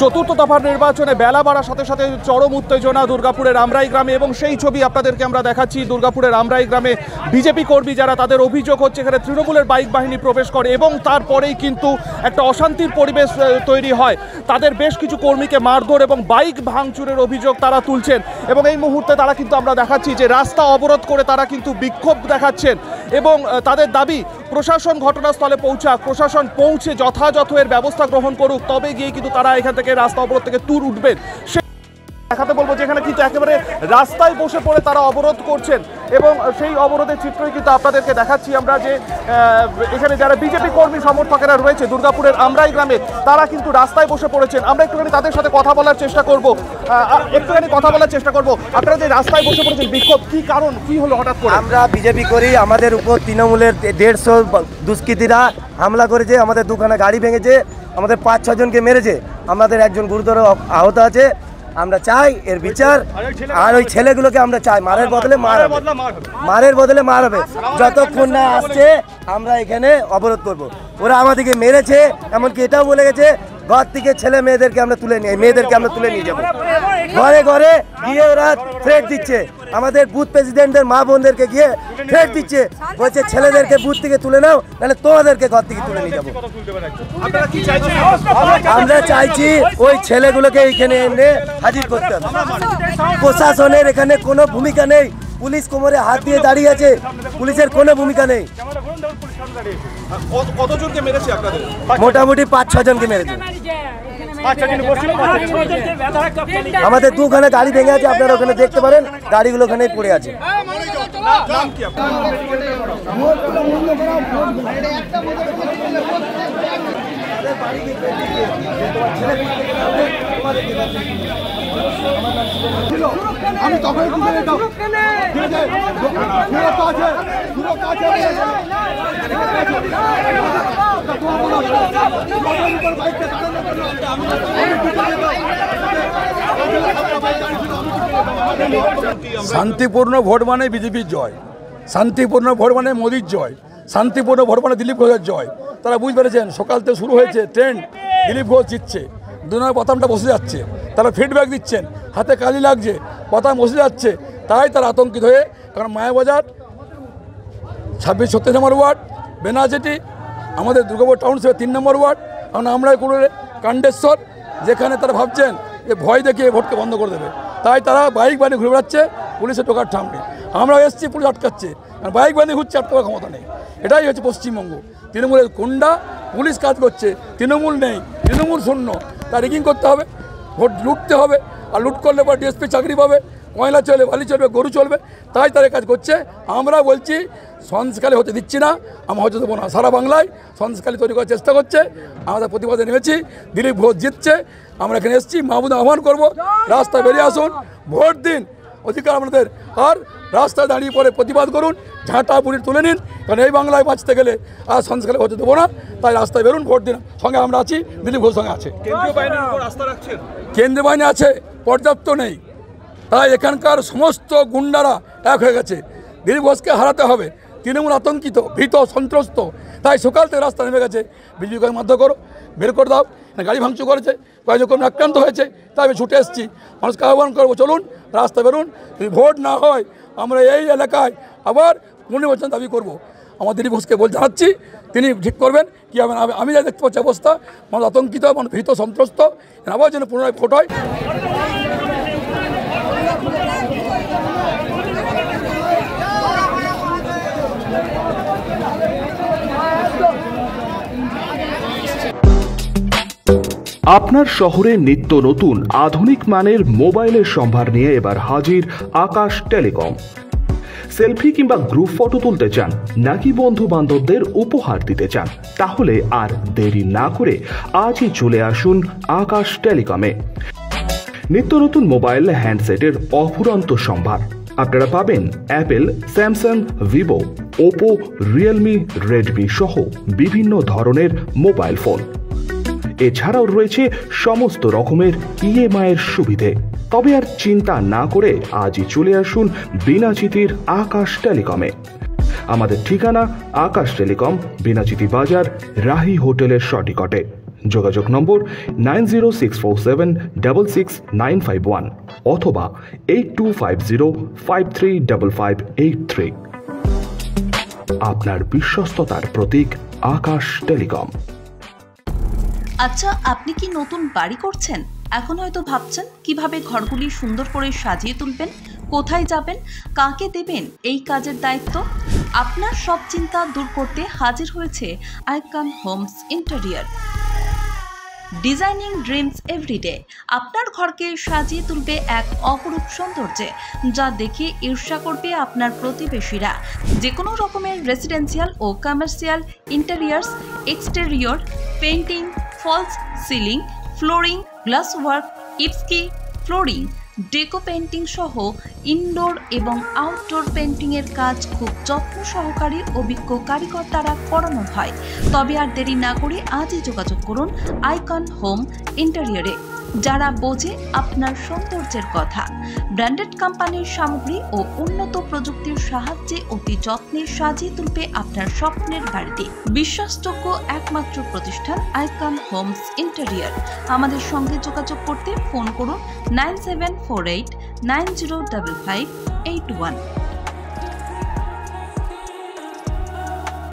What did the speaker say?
চতুর্থ দফার নির্বাচনে বেলা বাড়ার সাথে সাথে চরম উত্তেজনা দুর্গাপুরের আমরাই গ্রামে, এবং সেই ছবি আপনাদেরকে আমরা দেখাচ্ছি। দুর্গাপুরের আমরাই গ্রামে বিজেপি কর্মী যারা, তাদের অভিযোগ হচ্ছে এখানে তৃণমূলের বাইক বাহিনী প্রবেশ করে এবং তারপরেই কিন্তু একটা অশান্তির পরিবেশ তৈরি হয়। তাদের বেশ কিছু কর্মীকে মারধর এবং বাইক ভাঙচুরের অভিযোগ তারা তুলছেন, এবং এই মুহূর্তে তারা কিন্তু আমরা দেখাচ্ছি যে রাস্তা অবরোধ করে তারা কিন্তু বিক্ষোভ দেখাচ্ছেন এবং তাদের দাবি প্রশাসন ঘটনাস্থলে পৌঁছাক, প্রশাসন পৌঁছে যথাযথ এর ব্যবস্থা গ্রহণ করুক, তবে গিয়ে কিন্তু তারা এখান থেকে রাস্তা অবরোধ থেকে তুর উঠবেন। দেখাতে বলবো যে এখানে কিন্তু একেবারে রাস্তায় বসে পড়ে তারা অবরোধ করছেন, এবং সেই অবরোধের চিত্রই কিন্তু আপনাদেরকে দেখাচ্ছি আমরা যে এখানে যারা বিজেপি কর্মী সমর্থকেরা রয়েছে দুর্গাপুরের আমরাই গ্রামে, তারা কিন্তু রাস্তায় বসে পড়েছেন। আমরা একটুখানি তাদের সাথে কথা বলার চেষ্টা করব, আপনারা যে রাস্তায় বসে পড়েছেন, বিক্ষোভ কি কারণ, কি হলো হঠাৎ করে? আমরা বিজেপি করি, আমাদের উপর তৃণমূলের 150 দুষ্কৃতীরা হামলা করেছে, আমাদের দুখানা গাড়ি ভেঙেছে, আমাদের 5-6 জনকে মেরেছে, আমাদের একজন গুরুতর আহত আছে। আমরা চাই এর বিচার, আর ওই ছেলেগুলোকে আমরা চাই মারের বদলে মার হবে। যতক্ষণ না আসছে আমরা এখানে অবরোধ করব। ওরা আমাদেরকে মেরেছে, এমনকি এটাও বলে গেছে ঘর থেকে ছেলে মেয়েদেরকে আমরা তুলে নিয়ে যাবো। ঘরে ঘরে গিয়ে ওরা থ্রেট দিচ্ছে, আমাদের বুথ প্রেসিডেন্টদের মা বোনদেরকে গিয়ে থ্রেট দিচ্ছে, বলছে ছেলেদেরকে বুথ থেকে তুলে নাও, নাহলে তোমাদেরকে ঘর থেকে তুলে নিয়ে যাবো। আমরা চাইছি ওই ছেলেগুলোকে এখানে এনে হাজির করতে হবে। প্রশাসনের এখানে কোনো ভূমিকা নেই, পুলিশ কোমরে হাত দিয়ে দাঁড়িয়ে আছে, পুলিশের কোনো ভূমিকা নেই। কতজনকে মেরেছে আপনাদের? মোটামুটি 5-6 জনকে মেরেছে। আমাদের দুখানে গাড়ি ভেঙে আছে, আপনারা ওখানে দেখতে পারেন, গাড়িগুলো ওখানে পড়ে আছে। আমি তখন শান্তিপূর্ণ ভোট মানে বিজেপির জয়, শান্তিপূর্ণ ভোট মানে মোদির জয়, শান্তিপূর্ণ ভোট মানে দিলীপ ঘোষের জয়। তারা বুঝতে পেরেছেন, সকাল থেকে শুরু হয়েছে ট্রেন্ড, দিলীপ ঘোষ জিতছে, দুনার বোতামটা বসে যাচ্ছে, তারা ফিডব্যাক দিচ্ছেন, হাতে কালি লাগছে, বোতাম বসে যাচ্ছে, তাই তারা আতঙ্কিত হয়ে, কারণ মায়াবাজার 26-36 নম্বর ওয়ার্ড, বেনাজেটি আমাদের দুর্গাপুর টাউনশিপের 3 নম্বর ওয়ার্ড, কারণ আমরা কুড়ে কান্ডেশ্বর, যেখানে তারা ভাবছেন যে ভয় দেখিয়ে ভোটকে বন্ধ করে দেবে, তাই তারা বাইক বানিয়ে ঘুরে বেড়াচ্ছে, পুলিশের টোকার ঠাম নেই। আমরা এসছি, পুলিশ আটকাচ্ছে, কারণ বাইক বানিয়ে ঘুরছে, আটকাবার ক্ষমতা নেই। এটাই হচ্ছে পশ্চিমবঙ্গ, তৃণমূলের গুন্ডা, পুলিশ কাজ করছে, তৃণমূল নেই, তৃণমূল শূন্য। তা রিগিং করতে হবে, ভোট লুটতে হবে, আর লুট করলে পর ডিএসপি চাকরি পাবে, কয়লা চলবে, বালি চলবে, গরু চলবে, তাই তারা কাজ করছে। আমরা বলছি সন্দেশখালী হতে দিচ্ছি না, আমরা হতে দেবো না। সারা বাংলায় সন্দেশখালী তৈরি করার চেষ্টা করছে, আমাদের প্রতিবাদে নেমেছি, দিলীপ ঘোষ জিতছে, আমরা এখানে এসেছি, মাহবুদ আহ্বান করবো, রাস্তায় বেরিয়ে আসুন, ভোট দিন, অধিকার আমাদের। আর রাস্তায় দাঁড়িয়ে পরে প্রতিবাদ করুন, ঝাঁটা বুড়ি তুলে নিন, কারণ এই বাংলায় বাঁচতে গেলে আর সন্দেশখালী হতে দেবো না, তাই রাস্তায় বেরুন, ভোট দিন। সঙ্গে আমরা আছি, দিলীপ ঘোষ সঙ্গে আছে। কেন্দ্রীয় বাহিনী আছে, পর্যাপ্ত নেই, তাই এখানকার সমস্ত গুন্ডারা এক হয়ে গেছে। দিলীপ ঘোষকে হারাতে হবে, তৃণমূল আতঙ্কিত, ভীত, সন্ত্রস্ত, তাই সকাল থেকে রাস্তা নেমে গেছে। বিজেপিকে মাধ্য করো, বের করে দাও, গাড়ি ভাঙচুর করেছে, কয়েকজন আক্রান্ত হয়েছে, তাই আমি ছুটে এসেছি, মানুষকে আহ্বান করবো, চলুন রাস্তা বেরুন। যদি ভোট না হয় আমরা এই এলাকায় আবার পুনর্নির্বাচন দাবি করবো। আমার দিলীপ ঘোষকে জানাচ্ছি, তিনি ঠিক করবেন কি হবে। আমি যা দেখতে পাচ্ছি অবস্থা, মানুষ আতঙ্কিত, মানুষ ভীত, সন্ত্রস্ত, আবার যেন পুনরায় ভোট হয়। আপনার শহরে নিত্য নতুন আধুনিক মানের মোবাইলের সম্ভার নিয়ে এবার হাজির আকাশ টেলিকম। সেলফি কিংবা গ্রুপ ফটো তুলতে চান নাকি বন্ধু বান্ধবদের উপহার দিতে চান, তাহলে আর দেরি না করে আজই চলে আসুন আকাশ টেলিকমে। নিত্য নতুন মোবাইল হ্যান্ডসেটের অফুরন্ত সম্ভার আপনারা পাবেন Apple, Samsung, Vivo, Oppo, Realme, Redmi সহ বিভিন্ন ধরনের মোবাইল ফোন। এছাড়াও রয়েছে সমস্ত রকমের ইএমআই এর সুবিধে। তবে আর চিন্তা না করে আজই চলে আসুন বিনাচিতির আকাশ টেলিকমে। আমাদের ঠিকানা আকাশ টেলিকম, বিনাচিতি বাজার, রাহি হোটেলের সটিকটে। যোগাযোগ নম্বর 9064766951 অথবা 8250535583। আপনার বিশ্বস্ততার প্রতীক আকাশ টেলিকম। আচ্ছা, আপনি কি নতুন বাড়ি করছেন? এখন হয়তো ভাবছেন কিভাবে ঘরগুলি সুন্দর করে সাজিয়ে তুলবেন, কোথায় যাবেন, কাকে দেবেন এই কাজের দায়িত্ব। আপনার সব চিন্তা দূর করতে হাজির হয়েছে Icon Homes Interior. Designing dreams everyday আপনার ঘরকে সাজিয়ে তুলবে এক অপরূপ সৌন্দর্যে, যা দেখে ঈর্ষা করবে আপনার প্রতিবেশীরা। যে কোনো রকমের রেসিডেন্সিয়াল ও commercial interiors, exterior, painting, false ceiling, flooring, glass work, ইপস্কি ফ্লোরিং, ডেকো পেইন্টিং সহ ইনডোর এবং আউটডোর পেইন্টিংয়ের কাজ খুব যত্ন সহকারে অভিজ্ঞ কারিগর দ্বারা করানো হয়। তবে আর দেরি না করে আজই যোগাযোগ করুন আইকন হোম ইন্টেরিয়রে, যারা বোঝে আপনার সৌন্দর্যের কথা। ব্র্যান্ডেড কোম্পানির সামগ্রী ও উন্নত প্রযুক্তির সাহায্যে অতি যত্নে সাজিয়ে তুলবে আপনার স্বপ্নের বাড়িতে। বিশ্বাসযোগ্য একমাত্র প্রতিষ্ঠান আইকন হোমস ইন্টেরিয়র। আমাদের সঙ্গে যোগাযোগ করতে ফোন করুন 9748905581।